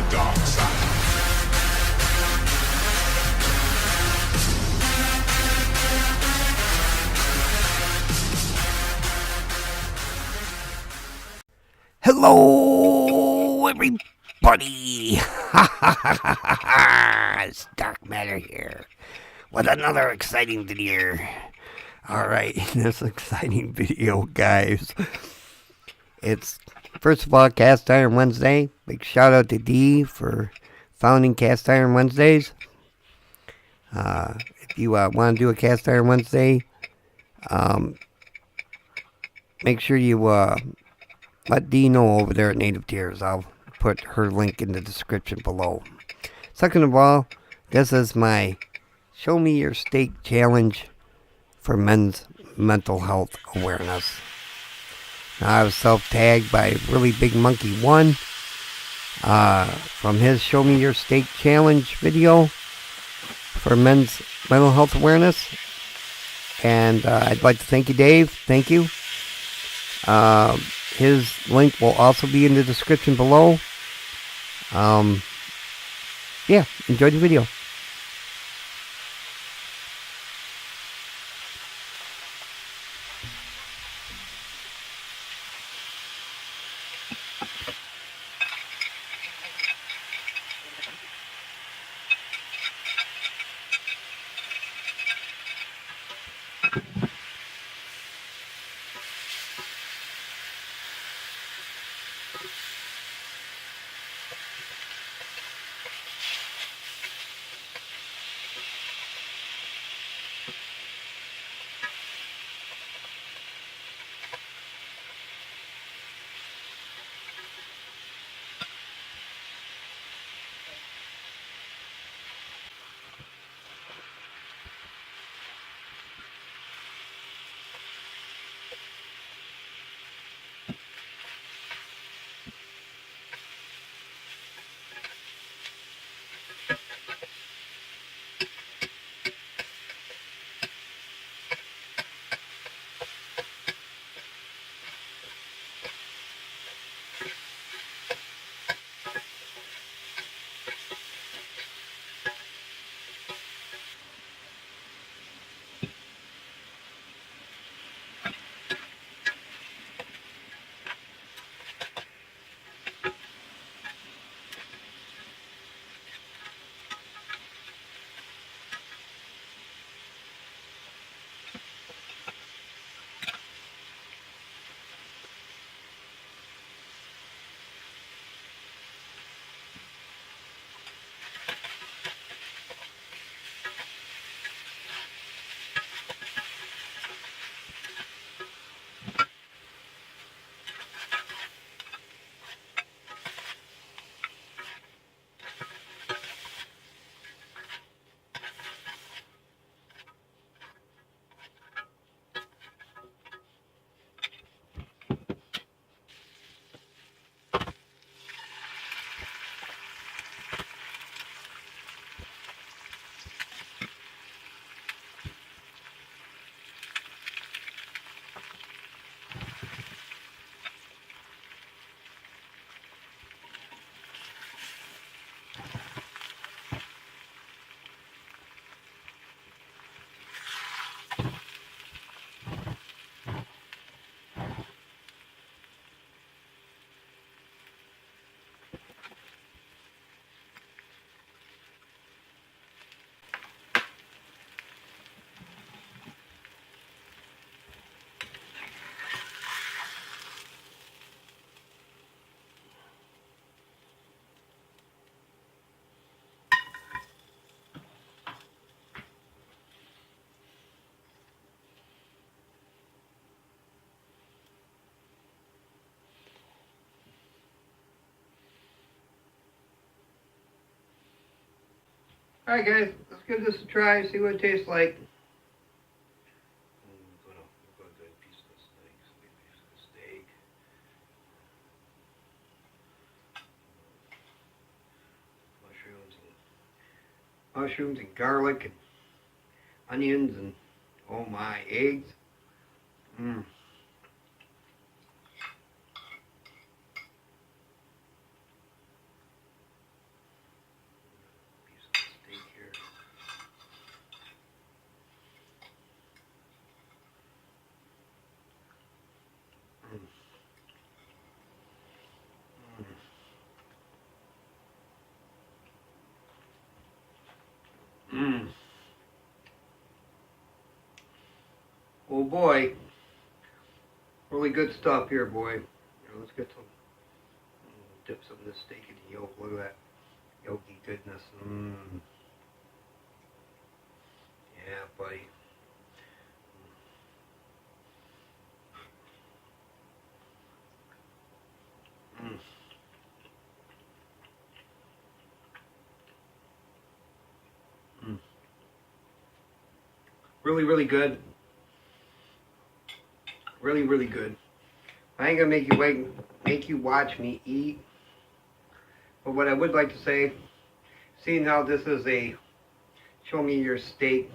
dark side. Hello, everybody! It's Dark Matter here with another exciting video. Alright, in this exciting video, guys, it's first of all Cast Iron Wednesday. Big shout out to Dee for founding Cast Iron Wednesdays. If you want to do a Cast Iron Wednesday, make sure you let Dee know over there at Native Tearz. I'll put her link in the description below. Second of all, this is my Show Me Your Steak Challenge for men's mental health awareness. Now, I was self-tagged by Really Big Monkey 1 from his Show Me Your Steak Challenge video for men's mental health awareness. And I'd like to thank you, Dave. Thank you. His link will also be in the description below. Yeah, enjoy the video. Alright guys, let's give this a try, see what it tastes like. We've got a good piece of this thing, sweet piece of the steak. Mushrooms and garlic and onions and, oh my, eggs. boy. Really good stuff here, boy. Here, let's get some, dip some of this steak in the yolk. Look at that yolky goodness. Yeah, buddy. Really, really good. Really, really good. I ain't gonna make you watch me eat. But what I would like to say, seeing how this is a show me your steak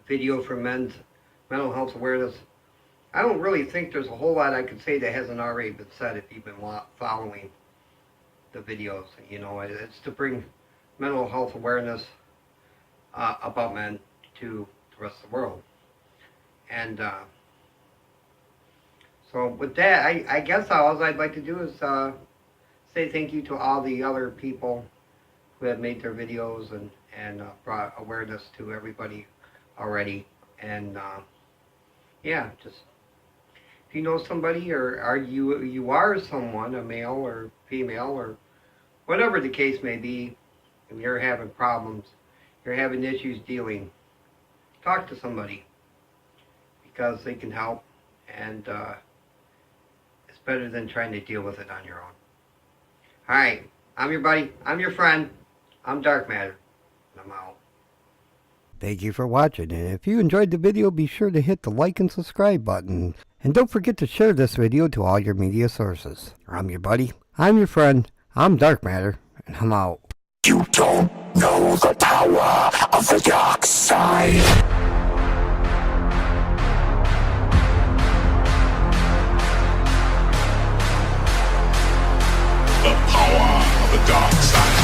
video for men's mental health awareness, I don't really think there's a whole lot I could say that hasn't already been said if you've been following the videos. You know, it's to bring mental health awareness about men to the rest of the world. And so with that, I guess all I'd like to do is say thank you to all the other people who have made their videos and brought awareness to everybody already. And yeah, just if you know somebody or you are someone, a male or female or whatever the case may be, and you're having problems, you're having issues dealing, talk to somebody because they can help, and it's better than trying to deal with it on your own. Alright, I'm your buddy, I'm your friend, I'm Dark Matter, and I'm out. Thank you for watching, and if you enjoyed the video, be sure to hit the like and subscribe button. And don't forget to share this video to all your media sources. I'm your buddy, I'm your friend, I'm Dark Matter, and I'm out. You don't know the power of the dark side. The power of the dark side.